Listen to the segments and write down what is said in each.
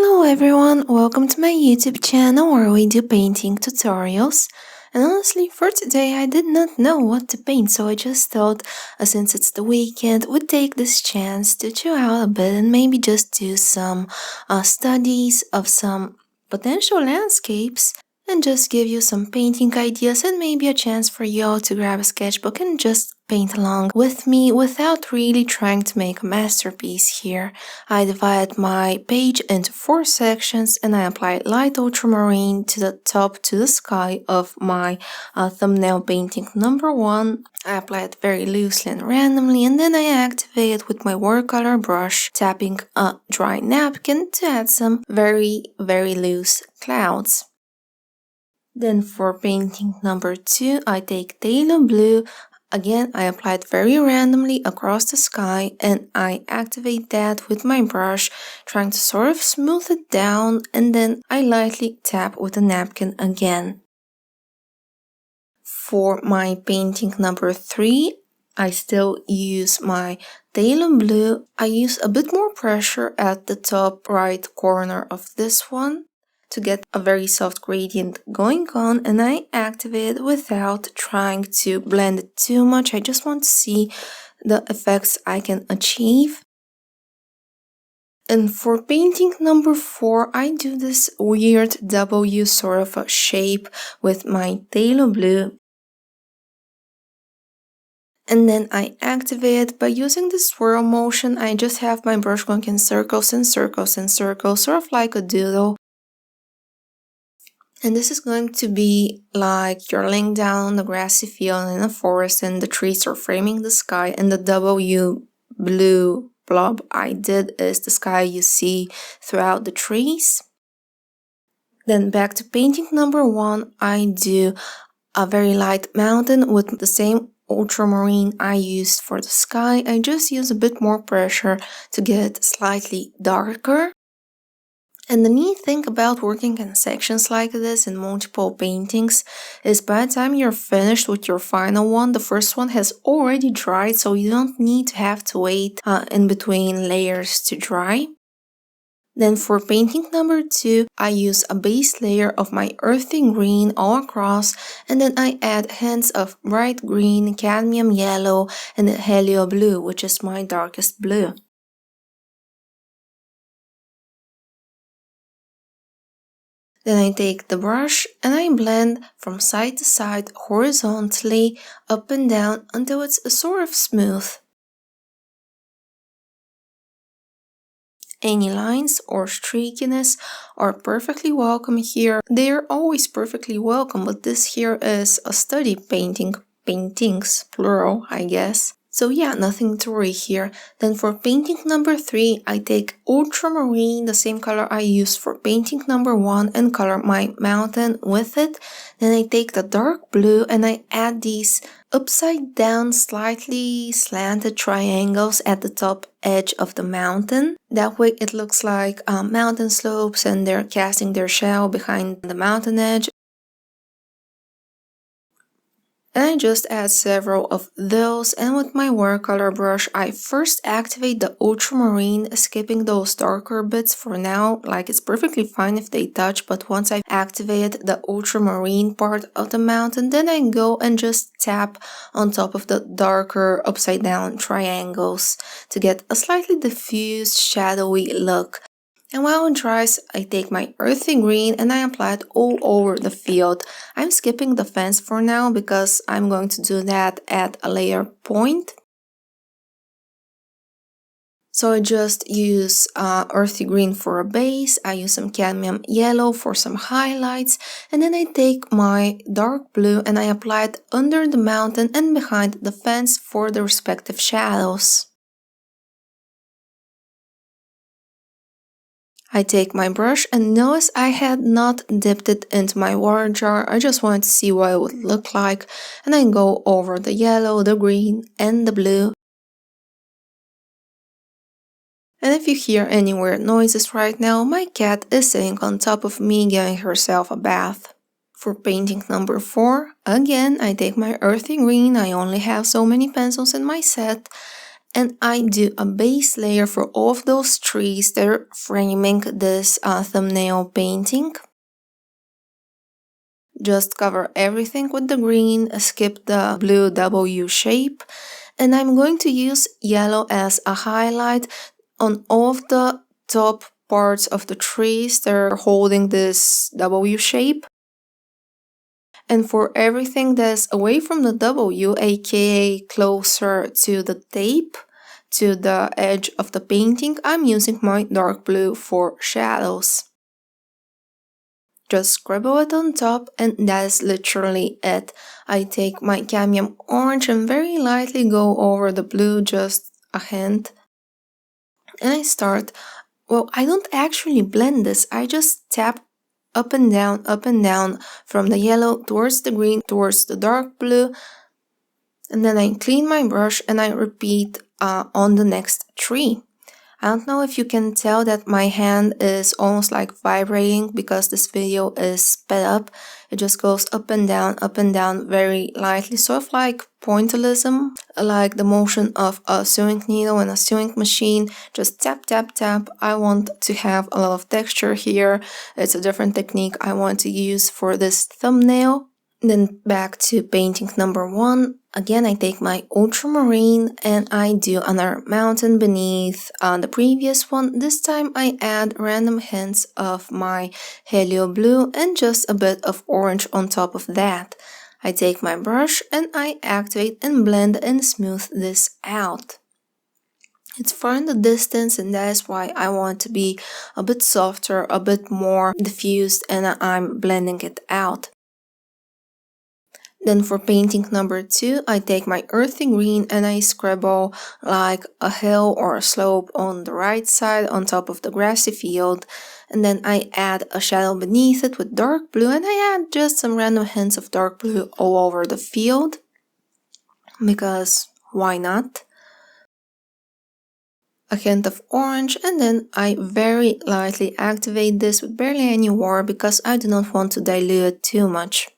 Hello everyone, welcome to my YouTube channel where we do painting tutorials. And honestly, for today I did not know what to paint, so I just thought, since it's the weekend, would take this chance to chill out a bit and maybe just do some studies of some potential landscapes and just give you some painting ideas and maybe a chance for you all to grab a sketchbook and just paint along with me without really trying to make a masterpiece here. I divided my page into 4 sections and I applied light ultramarine to the top to the sky of my thumbnail painting number 1. I applied very loosely and randomly, and then I activated with my watercolor brush, tapping a dry napkin to add some very loose clouds. Then for painting number 2, I take Phthalo blue. Again, I applied very randomly across the sky and I activate that with my brush, trying to sort of smooth it down, and then I lightly tap with a napkin again. For my painting number 3, I still use my Phthalo blue. I use a bit more pressure at the top right corner of this one to get a very soft gradient going on, and I activate it without trying to blend it too much. I just want to see the effects I can achieve. And for painting number 4, I do this weird W sort of a shape with my Phthalo blue. And then I activate it by using the swirl motion. I just have my brush going in circles and circles and circles, sort of like a doodle. And this is going to be like you're laying down on the grassy field in a forest and the trees are framing the sky, and the W blue blob I did is the sky you see throughout the trees. Then back to painting number 1, I do a very light mountain with the same ultramarine I used for the sky. I just use a bit more pressure to get it slightly darker. And the neat thing about working in sections like this in multiple paintings is by the time you're finished with your final one, the first one has already dried, so you don't need to have to wait in between layers to dry. Then for painting number 2, I use a base layer of my earthy green all across, and then I add hints of bright green, cadmium yellow, and helio blue, which is my darkest blue. Then I take the brush and I blend from side to side horizontally up and down until it's sort of smooth. Any lines or streakiness are perfectly welcome here. They are always perfectly welcome, but this here is a study painting, paintings, plural, I guess. So yeah, nothing to worry here. Then for painting number 3, I take ultramarine, the same color I used for painting number 1, and color my mountain with it. Then I take the dark blue and I add these upside down, slightly slanted triangles at the top edge of the mountain. That way it looks like mountain slopes and they're casting their shadow behind the mountain edge. And I just add several of those, and with my watercolor brush I first activate the ultramarine, skipping those darker bits for now. Like, it's perfectly fine if they touch, but once I've activated the ultramarine part of the mountain, then I go and just tap on top of the darker upside down triangles to get a slightly diffused shadowy look. And while it dries, I take my earthy green and I apply it all over the field. I'm skipping the fence for now because I'm going to do that at a later point. So I just use earthy green for a base, I use some cadmium yellow for some highlights, and then I take my dark blue and I apply it under the mountain and behind the fence for the respective shadows. I take my brush and notice I had not dipped it into my water jar. I just wanted to see what it would look like, and I go over the yellow, the green, and the blue. And if you hear any weird noises right now, my cat is sitting on top of me giving herself a bath. For painting number 4, again I take my earthy green. I only have so many pencils in my set. And I do a base layer for all of those trees that are framing this thumbnail painting. Just cover everything with the green, skip the blue W shape, and I'm going to use yellow as a highlight on all of the top parts of the trees that are holding this W shape. And for everything that's away from the W, aka closer to the tape, to the edge of the painting, I'm using my dark blue for shadows. Just scribble it on top, and that is literally it. I take my cadmium orange and very lightly go over the blue, just a hint. And I start, well, I don't actually blend this, I just tap up and down from the yellow towards the green, towards the dark blue. And then I clean my brush and I repeat on the next tree. I don't know if you can tell that my hand is almost like vibrating because this video is sped up. It just goes up and down very lightly, sort of like pointillism, like the motion of a sewing needle and a sewing machine. Just tap, tap, tap. I want to have a lot of texture here. It's a different technique I want to use for this thumbnail. Then back to painting number 1. Again, I take my ultramarine and I do another mountain beneath the previous one. This time I add random hints of my helio blue and just a bit of orange on top of that. I take my brush and I activate and blend and smooth this out. It's far in the distance, and that is why I want to be a bit softer, a bit more diffused, and I'm blending it out. Then for painting number 2, I take my earthy green and I scribble like a hill or a slope on the right side on top of the grassy field. And then I add a shadow beneath it with dark blue, and I add just some random hints of dark blue all over the field. Because why not? A hint of orange, and then I very lightly activate this with barely any water because I do not want to dilute it too much.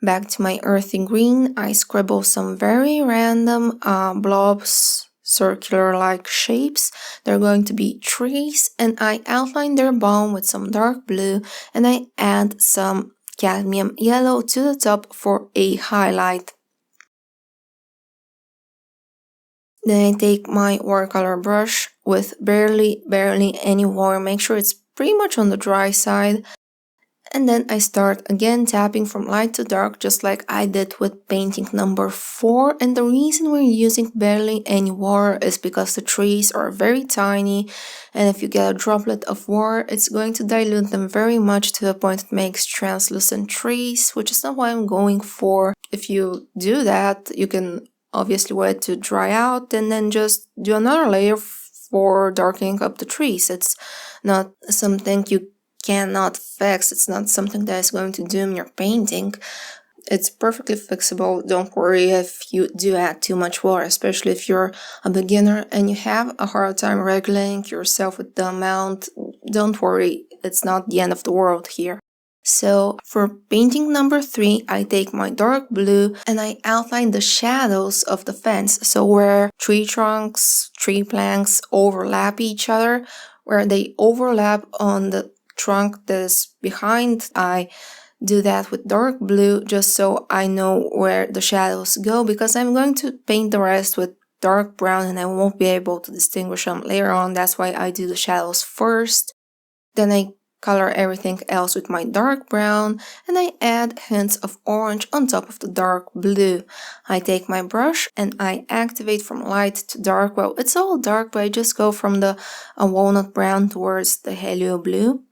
Back to my earthy green, I scribble some very random blobs, circular-like shapes. They're going to be trees, and I outline their bottom with some dark blue, and I add some cadmium yellow to the top for a highlight. Then I take my watercolor brush with barely any water, make sure it's pretty much on the dry side. And then I start again tapping from light to dark, just like I did with painting number 4. And the reason we're using barely any water is because the trees are very tiny, and if you get a droplet of water, it's going to dilute them very much to the point it makes translucent trees, which is not what I'm going for. If you do that, you can obviously wait to dry out and then just do another layer for darkening up the trees. It's not something you cannot fix. It's not something that is going to doom your painting. It's perfectly fixable. Don't worry if you do add too much water, especially if you're a beginner and you have a hard time regulating yourself with the amount. Don't worry, it's not the end of the world here. So for painting number 3, I take my dark blue and I outline the shadows of the fence. So where tree trunks, tree planks overlap each other, where they overlap on the trunk that is behind, I do that with dark blue just so I know where the shadows go, because I'm going to paint the rest with dark brown and I won't be able to distinguish them later on. That's why I do the shadows first. Then I color everything else with my dark brown and I add hints of orange on top of the dark blue. I take my brush and I activate from light to dark. Well, it's all dark, but I just go from the walnut brown towards the helio blue.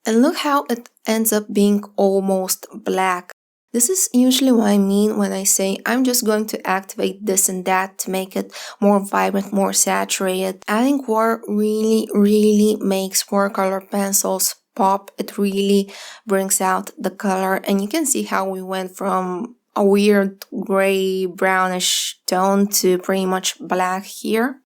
And look how it ends up being almost black. This is usually what I mean when I say I'm just going to activate this and that to make it more vibrant, more saturated. Adding water really makes watercolor pencils pop. It really brings out the color, and you can see how we went from a weird gray brownish tone to pretty much black here.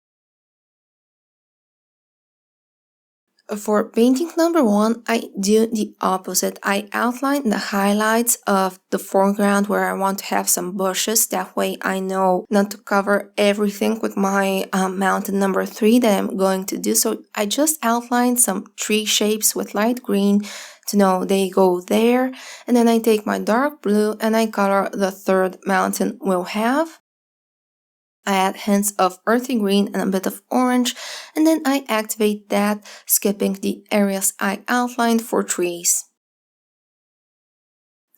For painting number 1, I do the opposite. I outline the highlights of the foreground where I want to have some bushes. That way I know not to cover everything with my mountain number 3 that I'm going to do. So I just outline some tree shapes with light green to know they go there. And then I take my dark blue and I color the third mountain we'll have. I add hints of earthy green and a bit of orange, and then I activate that, skipping the areas I outlined for trees.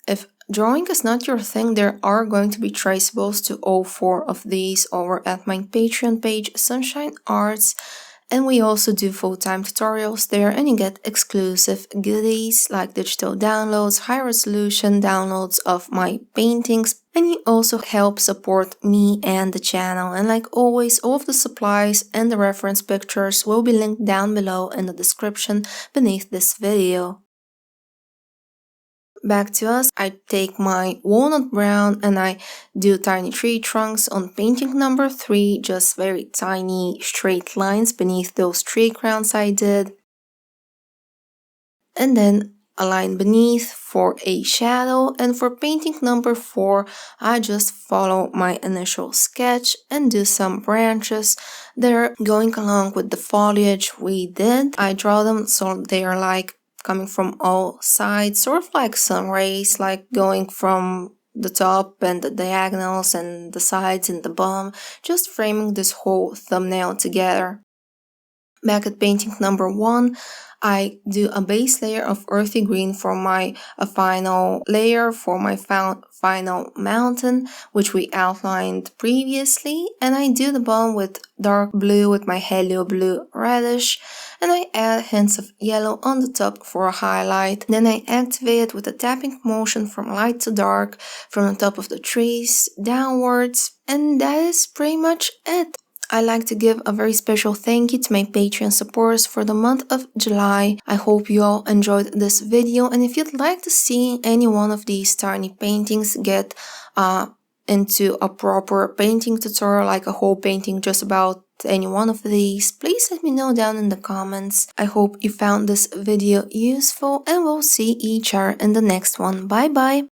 If drawing is not your thing, there are going to be traceables to all 4 of these over at my Patreon page, Sunshine Arts, and we also do full-time tutorials there, and you get exclusive goodies like digital downloads, high-resolution downloads of my paintings, and you also help support me and the channel. And like always, all of the supplies and the reference pictures will be linked down below in the description beneath this video. Back to us, I take my walnut brown and I do tiny tree trunks on painting number 3, just very tiny straight lines beneath those tree crowns I did. And then a line beneath for a shadow, and for painting number 4, I just follow my initial sketch and do some branches that are going along with the foliage we did. I draw them so they are like coming from all sides, sort of like sun rays, like going from the top and the diagonals and the sides and the bottom, just framing this whole thumbnail together. Back at painting number 1, I do a base layer of earthy green for my final layer for my final mountain, which we outlined previously, and I do the bottom with dark blue with my helio blue reddish, and I add hints of yellow on the top for a highlight. Then I activate it with a tapping motion from light to dark from the top of the trees downwards, and that is pretty much it. I'd like to give a very special thank you to my Patreon supporters for the month of July. I hope you all enjoyed this video, and if you'd like to see any one of these tiny paintings get into a proper painting tutorial, like a whole painting just about any one of these, please let me know down in the comments. I hope you found this video useful, and we'll see each other in the next one. Bye bye!